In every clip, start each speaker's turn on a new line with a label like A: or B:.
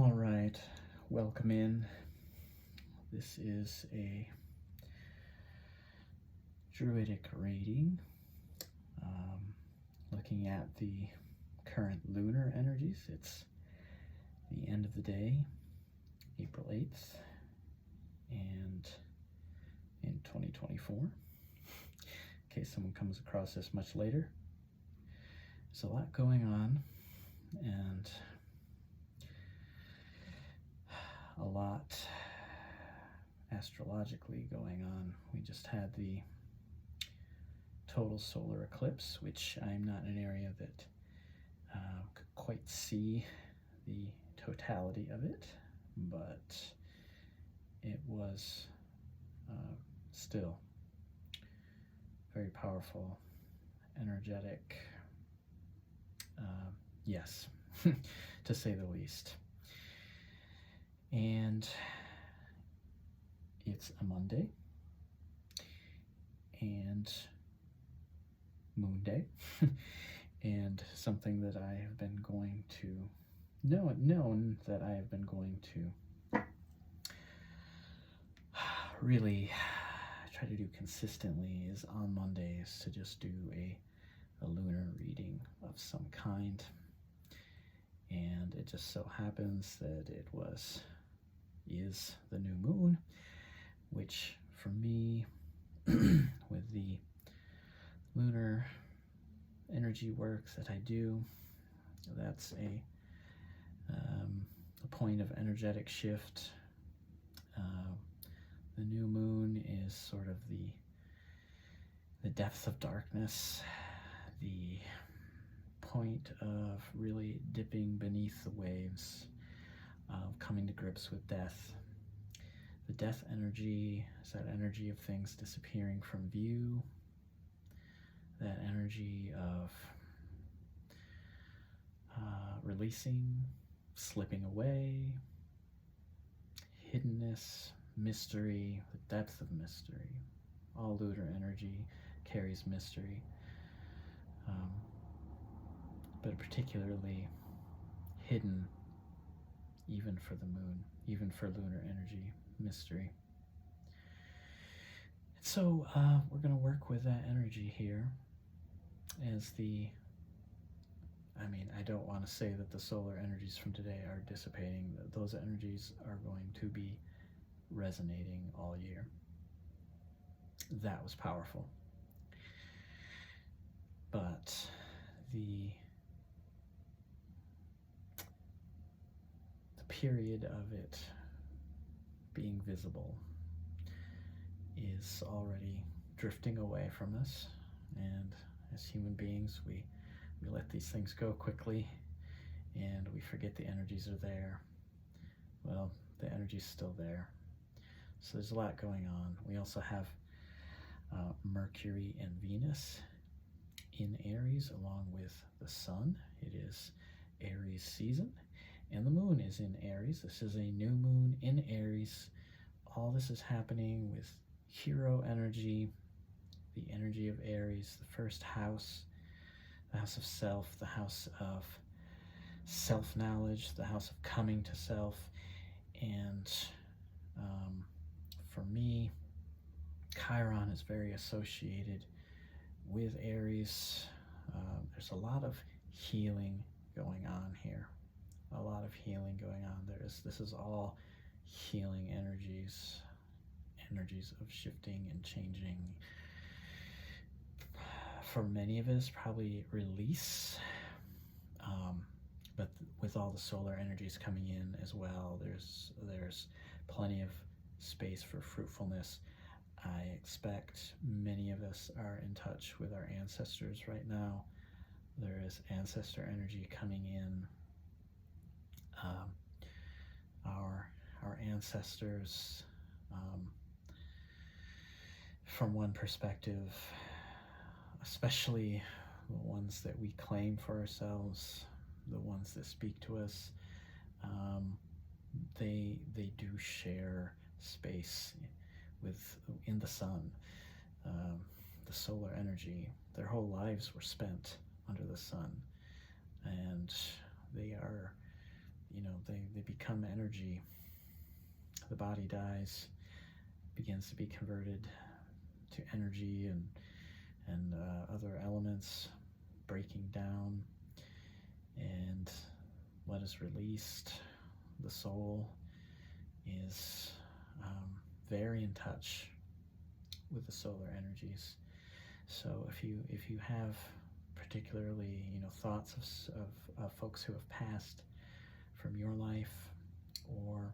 A: All right, welcome in. This is a druidic reading, looking at the current lunar energies. It's the end of the day, April 8th, and in 2024. In case someone comes across this much later, there's a lot going on, and a lot astrologically going on. We just had the total solar eclipse, which I'm not in an area that could quite see the totality of it, but it was still very powerful, energetic, yes, to say the least. And it's a Monday and Moon Day, and something that I have been going to known that I have been going to really try to do consistently is on Mondays to just do a lunar reading of some kind. And it just so happens that it is the new moon, which for me, with the lunar energy work that I do, that's a point of energetic shift. The new moon is sort of the depth of darkness, the point of really dipping beneath the waves, of coming to grips with death. The death energy is that energy of things disappearing from view, that energy of releasing, slipping away, hiddenness, mystery, the depth of mystery. All lunar energy carries mystery, but particularly hidden even for the moon, even for lunar energy, mystery. So we're going to work with that energy here as I don't want to say that the solar energies from today are dissipating. Those energies are going to be resonating all year. That was powerful. But the period of it being visible is already drifting away from us, and as human beings we let these things go quickly and we forget the energies are there. Well, the energy's still there, so there's a lot going on. We also have Mercury and Venus in Aries along with the Sun. It is Aries season, and the moon is in Aries. This is a new moon in Aries. All this is happening with hero energy, the energy of Aries, the first house, the house of self, the house of self-knowledge, the house of coming to self. And for me, Chiron is very associated with Aries. There's a lot of healing going on here. A lot of healing going on. This is all healing energies of shifting and changing. For many of us, probably release, but with all the solar energies coming in as well, there's plenty of space for fruitfulness. I expect many of us are in touch with our ancestors right now. There is ancestor energy coming in. Our ancestors, from one perspective, especially the ones that we claim for ourselves, the ones that speak to us, they do share space in the sun. The solar energy, their whole lives were spent under the sun, and they are, they they become energy. The body dies, begins to be converted to energy and other elements, breaking down, and what is released, the soul, is very in touch with the solar energies. So if you have particularly thoughts of folks who have passed from your life, or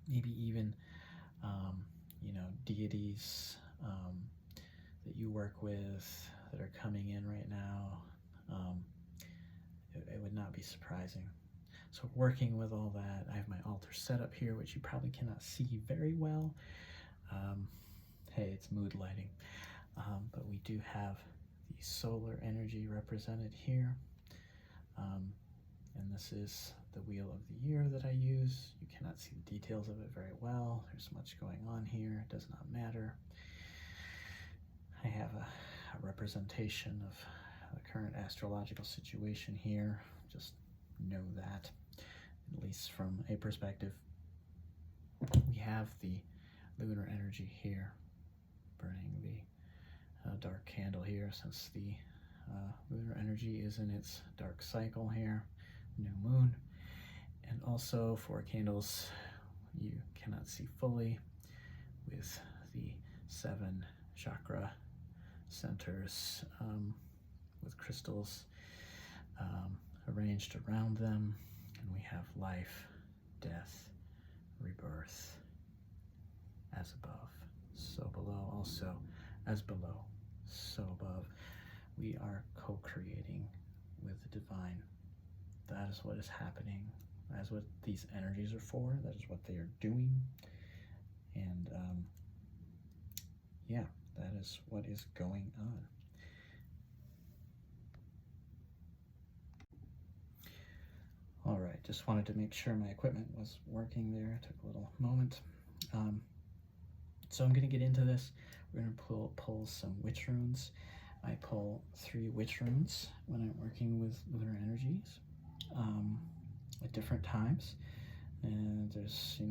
A: maybe even deities that you work with that are coming in right now, it would not be surprising. So working with all that, I have my altar set up here, which you probably cannot see very well. Hey, it's mood lighting. But we do have the solar energy represented here. And this is the wheel of the year that I use. You cannot see the details of it very well. There's much going on here. It does not matter. I have a representation of the current astrological situation here. Just know that, at least from a perspective. We have the lunar energy here, burning the dark candle here, since the lunar energy is in its dark cycle here, new moon. And also 4 candles you cannot see fully, with the 7 chakra centers with crystals arranged around them. And we have life, death, rebirth, as above, so below, also as below, so above. We are co-creating with the divine. That is what is happening. That is what these energies are for. That is what they are doing. And yeah, that is what is going on. All right, just wanted to make sure my equipment was working there. It took a little moment. So I'm going to get into this. We're going to pull some witch runes. I pull 3 witch runes when I'm working with lunar energies at different times. And there's,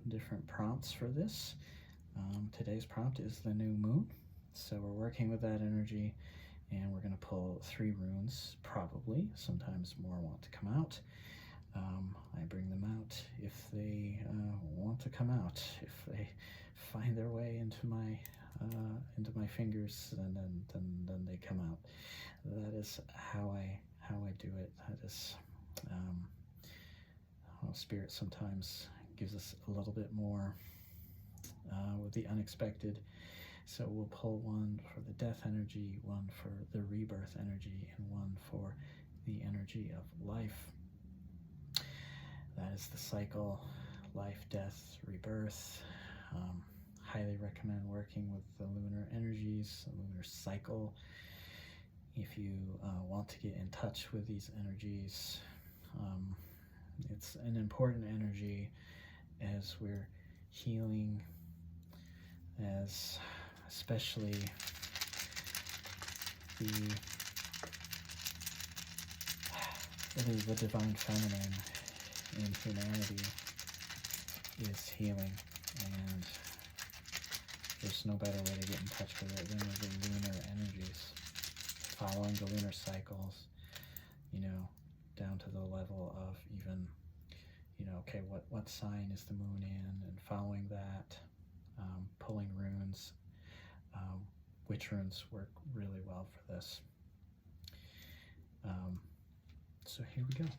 A: different prompts for this. Today's prompt is the new moon. So we're working with that energy, and we're going to pull 3 runes, probably. Sometimes more want to come out. I bring them out if they want to come out. If they find their way into my fingers, then they come out. That is how I do it. That is Spirit sometimes gives us a little bit more with the unexpected. So we'll pull one for the death energy, one for the rebirth energy, and one for the energy of life. That is the cycle, life, death, rebirth. Highly recommend working with the lunar energies, the lunar cycle. If you want to get in touch with these energies, it's an important energy as we're healing, as especially the divine feminine in humanity is healing, and there's no better way to get in touch with it than with the lunar energies, following the lunar cycles, down to the level of even, okay, what sign is the moon in, and following that, pulling runes. Witch runes work really well for this. So here we go.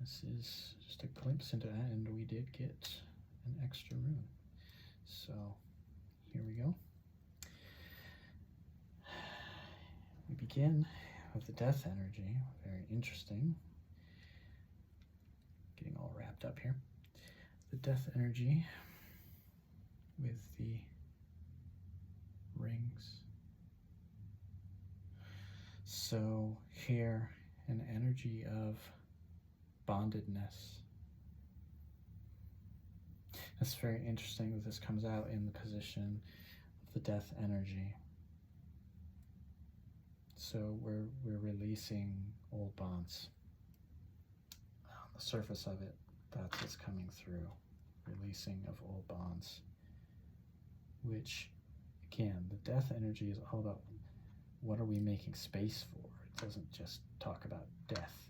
A: This is just a glimpse into that, and we did get an extra rune. So here we go. We begin with the death energy. Very interesting. Getting all wrapped up here. The death energy with the rings. So here, an energy of bondedness. It's very interesting that this comes out in the position of the death energy. So we're releasing old bonds. On the surface of it, that's what's coming through. Releasing of old bonds. Which, again, the death energy is all about what are we making space for. It doesn't just talk about death.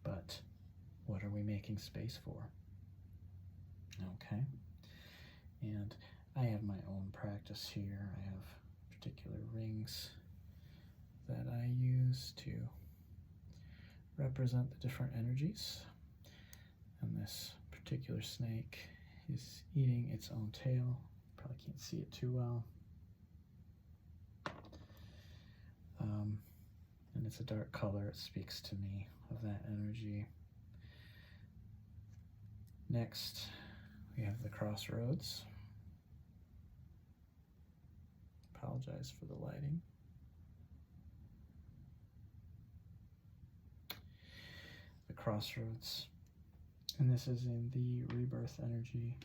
A: But what are we making space for? Okay. And I have my own practice here. I have particular rings that I use to represent the different energies. And this particular snake is eating its own tail. Probably can't see it too well. And it's a dark color. It speaks to me of that energy. Next, we have the crossroads. Apologize for the lighting. The crossroads. And this is in the rebirth energy.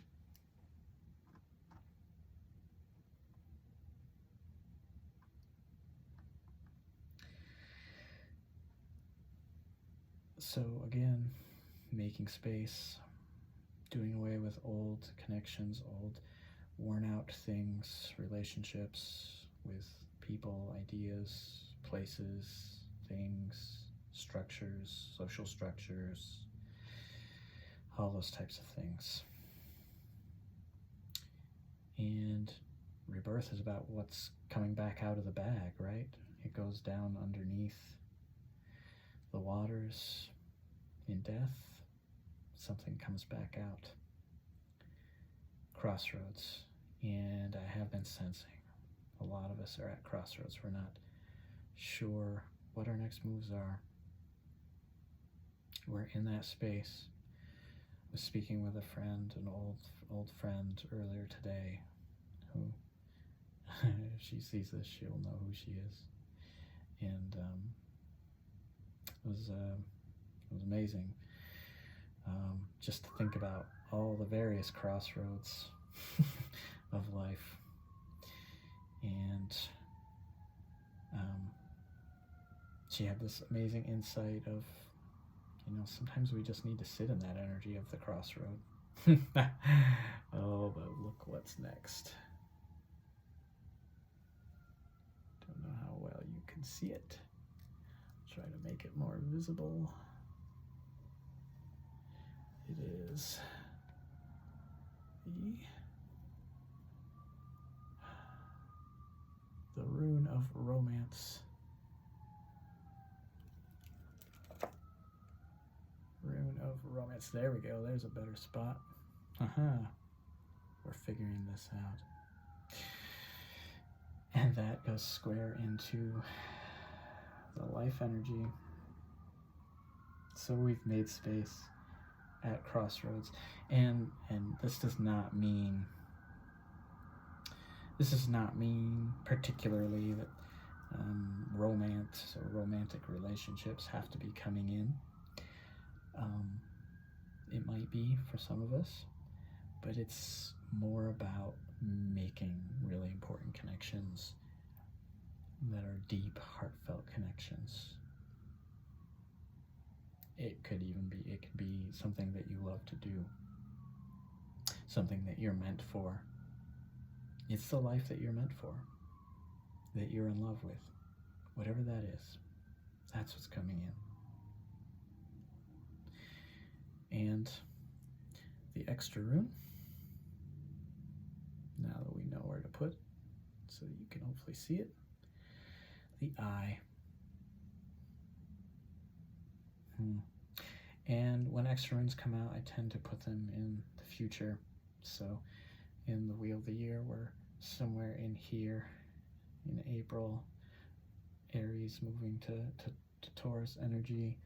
A: So again, making space, doing away with old connections, old worn out things, relationships with people, ideas, places, things, structures, social structures, all those types of things. And rebirth is about what's coming back out of the bag, right? It goes down underneath the waters. In death, something comes back out. Crossroads. And I have been sensing a lot of us are at crossroads. We're not sure what our next moves are. We're in that space. I was speaking with a friend, an old friend earlier today, who, if she sees this, she'll know who she is. And it was amazing just to think about all the various crossroads of life. And she had this amazing insight of, sometimes we just need to sit in that energy of the crossroad. Oh, but look what's next. Don't know how well you can see it. Try to make it more visible. It is the rune of romance. Rune of romance. There we go. There's a better spot. We're figuring this out. And that goes square into the life energy. So we've made space at crossroads. And this does not mean particularly that romance or romantic relationships have to be coming in. It might be for some of us, but it's more about making really important connections that are deep, heartfelt connections. It could be something that you love to do, something that you're meant for. It's the life that you're meant for, that you're in love with, whatever that is. That's what's coming in. And the extra rune, now that we know where to put, so that you can hopefully see it, the eye. And when extra runes come out, I tend to put them in the future. So in the Wheel of the Year, we're somewhere in here in April. Aries moving to Taurus energy.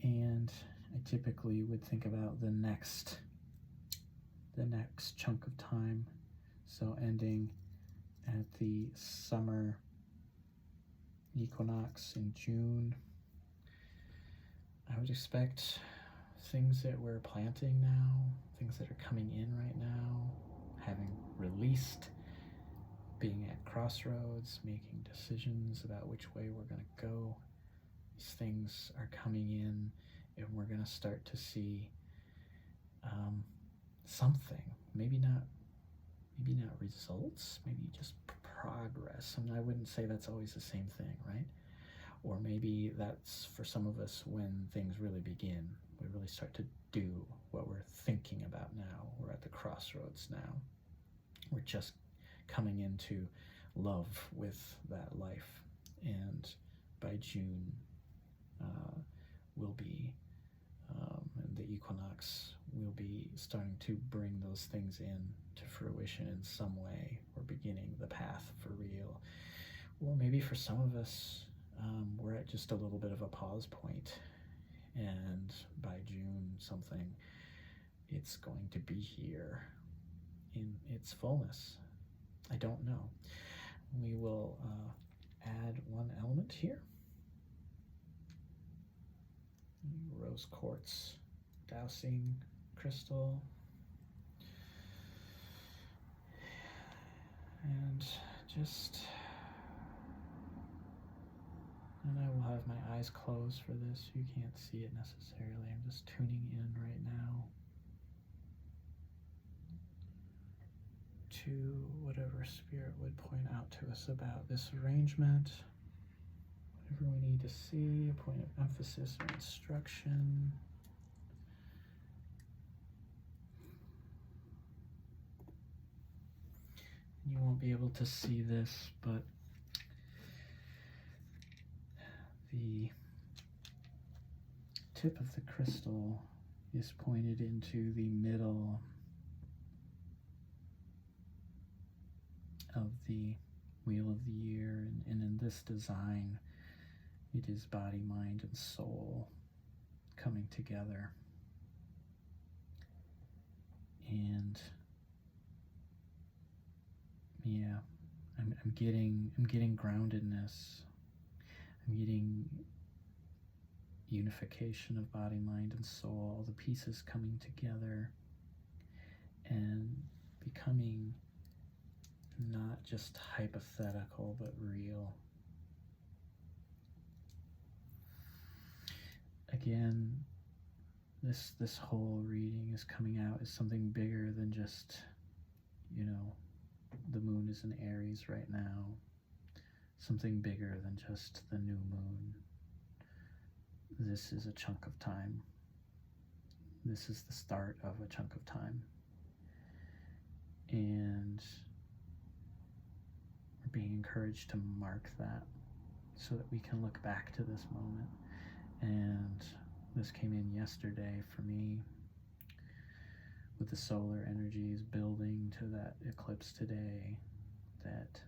A: And I typically would think about the next chunk of time. So ending at the summer equinox in June. I would expect things that we're planting now, things that are coming in right now, having released, being at crossroads, making decisions about which way we're going to go. These things are coming in, and we're going to start to see something. Maybe not results, maybe just progress. And I wouldn't say that's always the same thing, right? Or maybe that's for some of us when things really begin. We really start to do what we're thinking about now. We're at the crossroads now. We're just coming into love with that life. And by June, we'll be, the equinox will be starting to bring those things in to fruition in some way. We're beginning the path for real. Or maybe for some of us, we're at just a little bit of a pause point, and by June something, it's going to be here in its fullness. I don't know. We will add one element here. Rose quartz dowsing crystal. And I will have my eyes closed for this. You can't see it necessarily. I'm just tuning in right now to whatever spirit would point out to us about this arrangement. Whatever we need to see, a point of emphasis or instruction. You won't be able to see this, but the tip of the crystal is pointed into the middle of the wheel of the year, and in this design, it is body, mind, and soul coming together. And yeah, I'm getting groundedness. I'm getting unification of body, mind, and soul, all the pieces coming together and becoming not just hypothetical, but real. Again, this whole reading is coming out as something bigger than just, the moon is in Aries right now. Something bigger than just the new moon. This is a chunk of time. This is the start of a chunk of time. And we're being encouraged to mark that so that we can look back to this moment. And this came in yesterday for me with the solar energies building to that eclipse today, that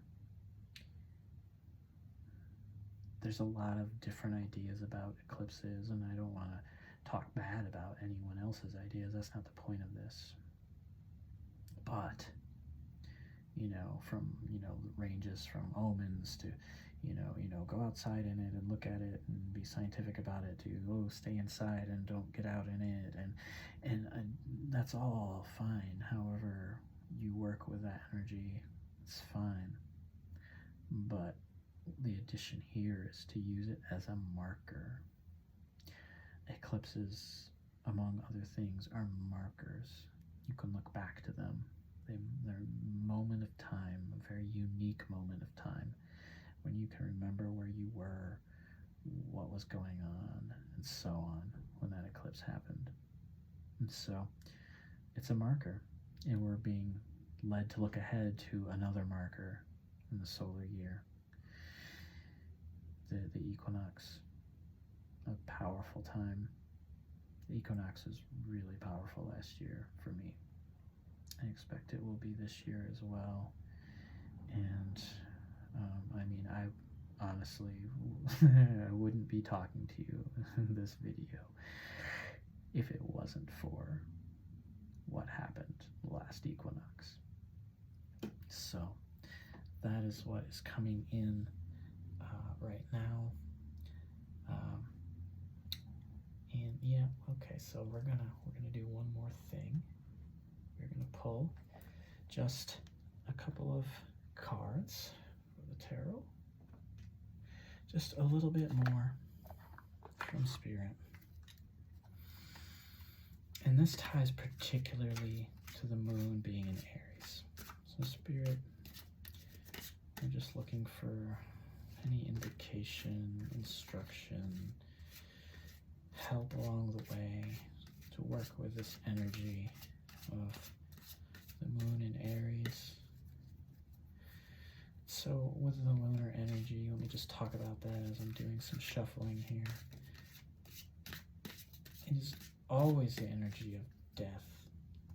A: there's a lot of different ideas about eclipses, and I don't want to talk bad about anyone else's ideas. That's not the point of this. But, from, ranges from omens to, go outside in it and look at it and be scientific about it, to, stay inside and don't get out in it. And that's all fine. However you work with that energy, it's fine. But the addition here is to use it as a marker. Eclipses, among other things, are markers. You can look back to them. They're a moment of time, a very unique moment of time, when you can remember where you were, what was going on, and so on, when that eclipse happened. And so it's a marker, and we're being led to look ahead to another marker in the solar year. The equinox, a powerful time. The equinox was really powerful last year for me. I expect it will be this year as well. And I honestly I wouldn't be talking to you in this video if it wasn't for what happened last equinox. So that is what is coming in right now. And yeah, okay, so we're gonna do one more thing. We're gonna pull just a couple of cards for the tarot. Just a little bit more from Spirit. And this ties particularly to the moon being in Aries. So Spirit, I'm just looking for any indication, instruction, help along the way to work with this energy of the moon in Aries. So with the lunar energy, let me just talk about that as I'm doing some shuffling here. It is always the energy of death,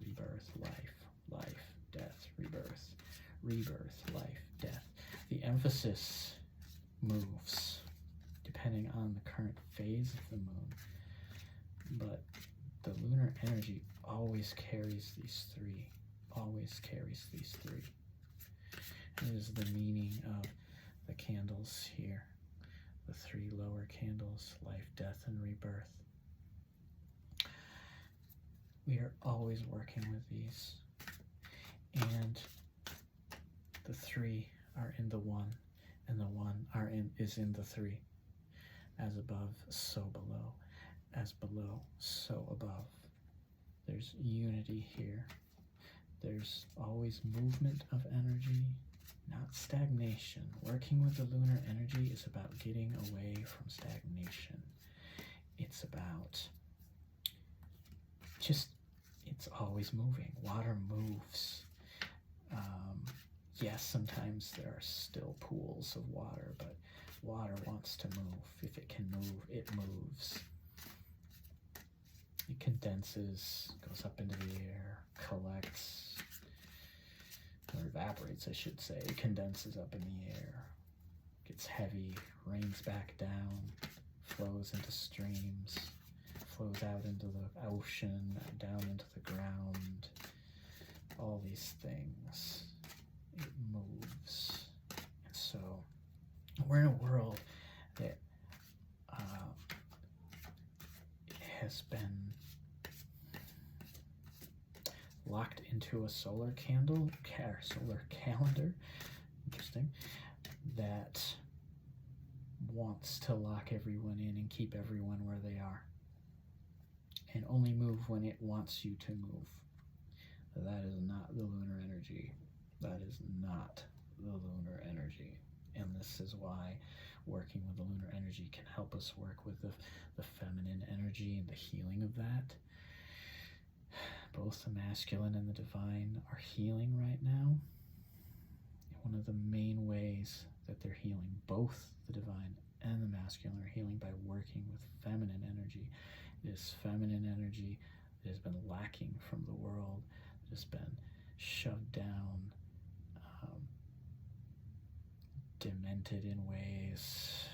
A: rebirth, life, life, death, rebirth, rebirth, life, death. The emphasis moves depending on the current phase of the moon, but the lunar energy always carries these three, always carries these three. It is the meaning of the candles here, the three lower candles, life, death, and rebirth. We are always working with these, and the three are in the one, and the one is in the three. As above, so below. As below, so above. There's unity here. There's always movement of energy, not stagnation. Working with the lunar energy is about getting away from stagnation. It's about it's always moving. Water moves. Yes, sometimes there are still pools of water, but water wants to move. If it can move, it moves. It condenses, goes up into the air, collects, or evaporates, I should say. It condenses up in the air, gets heavy, rains back down, flows into streams, flows out into the ocean, down into the ground, all these things. It moves. And so we're in a world that has been locked into a solar calendar, interesting, that wants to lock everyone in and keep everyone where they are, and only move when it wants you to move. That is not the lunar energy. That is not the lunar energy. And this is why working with the lunar energy can help us work with the feminine energy and the healing of that. Both the masculine and the divine are healing right now. One of the main ways that they're healing, both the divine and the masculine, are healing by working with feminine energy. This feminine energy that has been lacking from the world, that has been shoved down, demented in ways,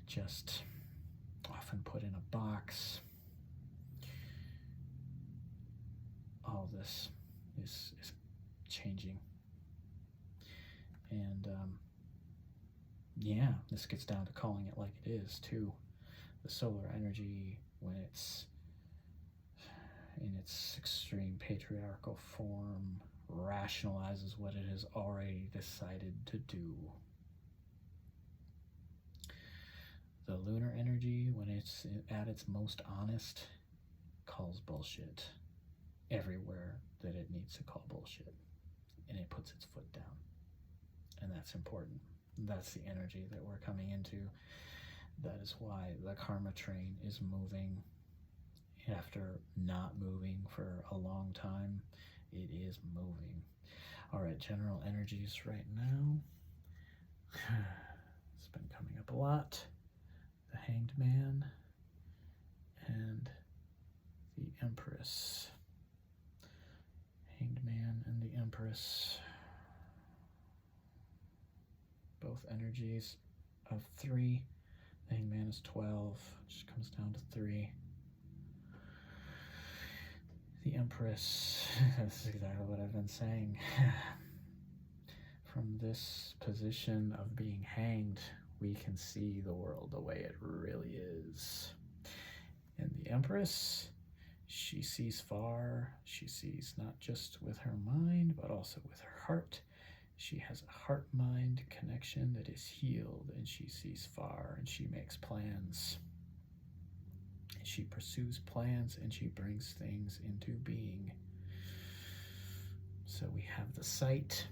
A: just often put in a box. All this is changing. And yeah, this gets down to calling it like it is too. The solar energy, when it's in its extreme patriarchal form, rationalizes what it has already decided to do. The lunar energy, when it's at its most honest, calls bullshit everywhere that it needs to call bullshit, and it puts its foot down. And that's important. That's the energy that we're coming into. That is why the karma train is moving. After not moving for a long time, it is moving. All right, general energies right now. It's been coming up a lot. The Hanged Man and the Empress. Hanged Man and the Empress. Both energies of 3. The Hanged Man is 12, which comes down to 3. The Empress, that's exactly what I've been saying. From this position of being hanged, we can see the world the way it really is. And the Empress, She sees far. She sees not just with her mind, but also with her heart. She has a heart-mind connection that is healed, and she sees far, and she makes plans. She pursues plans, and she brings things into being. So we have the sight.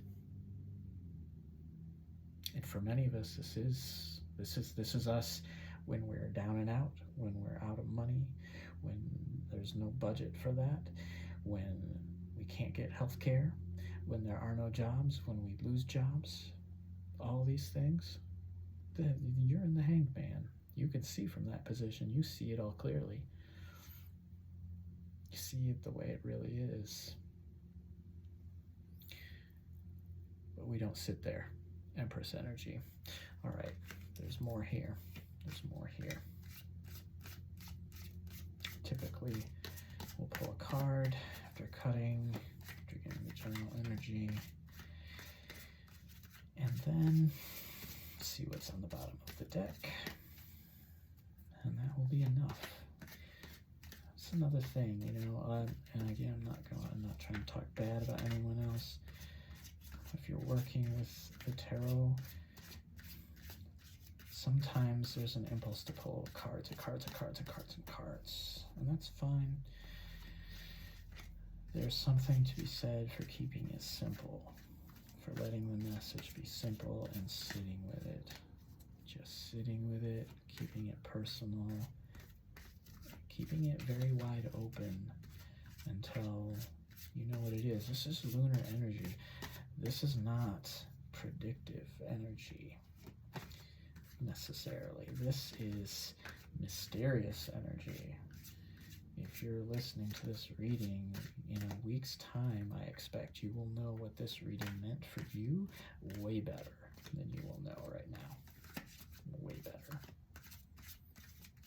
A: And for many of us, this is us when we're down and out, when we're out of money, when there's no budget for that, when we can't get health care, when there are no jobs, when we lose jobs, all these things, you're in the hanged man. You can see from that position, you see it all clearly. You see it the way it really is. But we don't sit there. Empress energy. All right, there's more here. There's more here. Typically, we'll pull a card after cutting, after getting the general energy, and then see what's on the bottom of the deck. And that will be enough. That's another thing, you know, and again, I'm not trying to talk bad about anyone else. If you're working with the tarot, sometimes there's an impulse to pull cards, and that's fine. There's something to be said for keeping it simple, for letting the message be simple and sitting with it. Just sitting with it, keeping it personal, keeping it very wide open until you know what it is. This is lunar energy. This is not predictive energy necessarily. This is mysterious energy. If you're listening to this reading in a week's time, I expect you will know what this reading meant for you way better than you will know right now. Way better.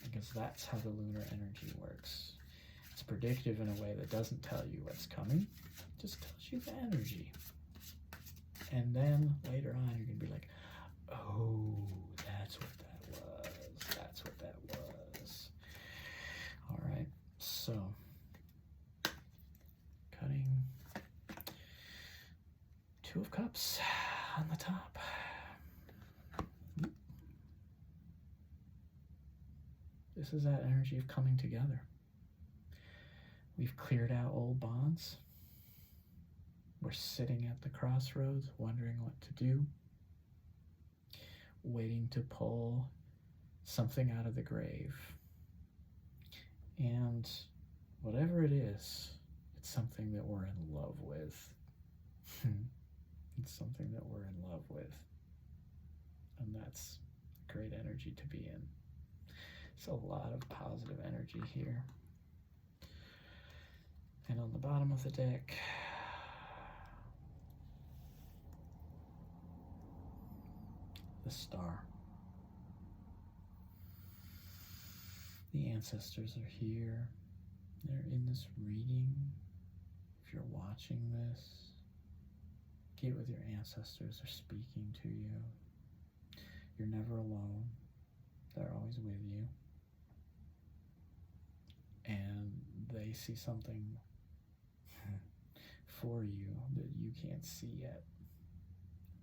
A: Because that's how the lunar energy works. It's predictive in a way that doesn't tell you what's coming, it just tells you the energy. And then later on, you're going to be like, oh, that's what that was. That's what that was. All right. So, cutting 2 of Cups on the top. This is that energy of coming together. We've cleared out old bonds. We're sitting at the crossroads, wondering what to do, waiting to pull something out of the grave. And whatever it is, it's something that we're in love with. It's something that we're in love with. And that's great energy to be in. It's a lot of positive energy here. And on the bottom of the deck, the star. The ancestors are here. They're in this reading. If you're watching this, get with your ancestors. They're speaking to you. You're never alone. They're always with you. And they see something for you that you can't see yet.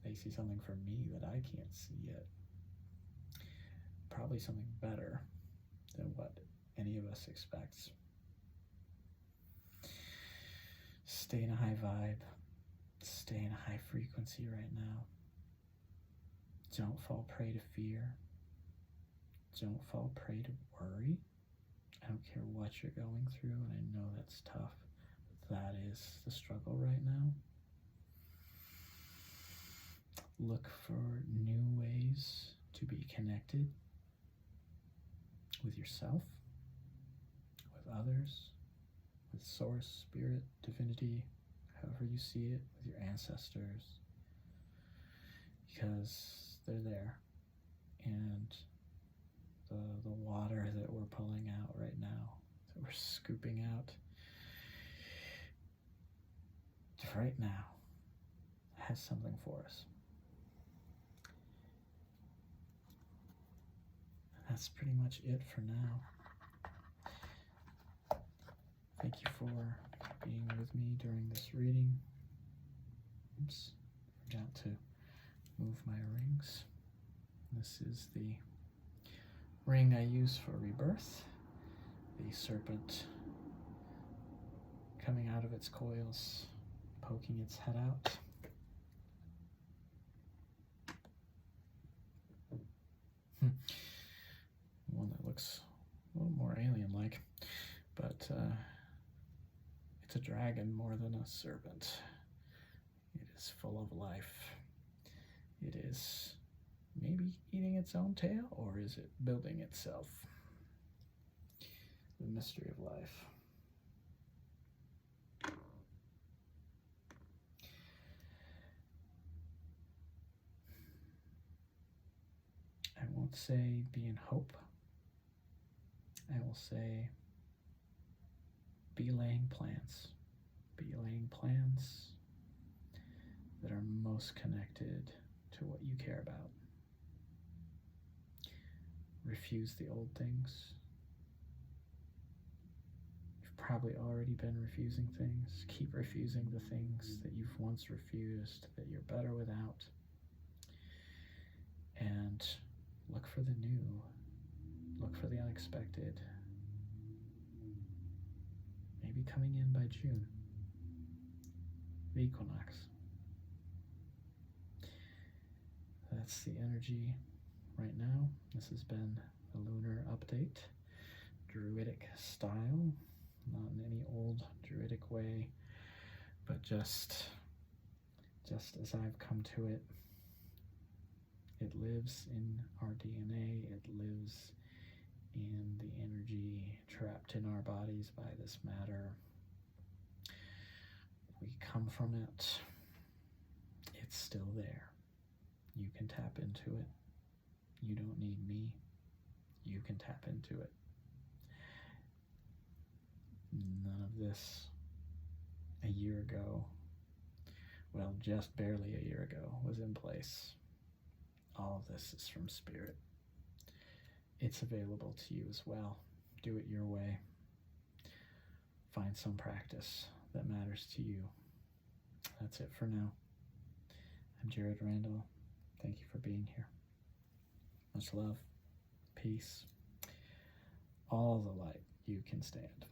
A: They see something for me that I can't see yet. Probably something better than what any of us expects. Stay in a high vibe. Stay in a high frequency right now. Don't fall prey to fear. Don't fall prey to worry. I don't care what you're going through, and I know that's tough. That is the struggle right now. Look for new ways to be connected with yourself, with others, with source, spirit, divinity, however you see it, with your ancestors, because they're there. And the water that we're pulling out right now, that we're scooping out right now, has something for us. That's pretty much it for now. Thank you for being with me during this reading. Oops, forgot to move my rings. This is the ring I use for rebirth. The serpent coming out of its coils, poking its head out. One that looks a little more alien-like, but it's a dragon more than a serpent. It is full of life. It is maybe eating its own tail, or is it building itself? The mystery of life. I won't say be in hope. I will say be laying plans. Be laying plans that are most connected to what you care about. Refuse the old things. You've probably already been refusing things. Keep refusing the things that you've once refused, that you're better without. And look for the new. Look for the unexpected. Maybe coming in by June. The equinox. That's the energy right now. This has been a lunar update. Druidic style. Not in any old druidic way, but just as I've come to it. It lives in our DNA. It lives in the energy trapped in our bodies by this matter. We come from it. It's still there. You can tap into it. You don't need me. You can tap into it. None of this a year ago, well, just barely a year ago, was in place. All of this is from Spirit. It's available to you as well. Do it your way. Find some practice that matters to you. That's it for now. I'm Jared Randall. Thank you for being here. Much love, peace, all the light you can stand.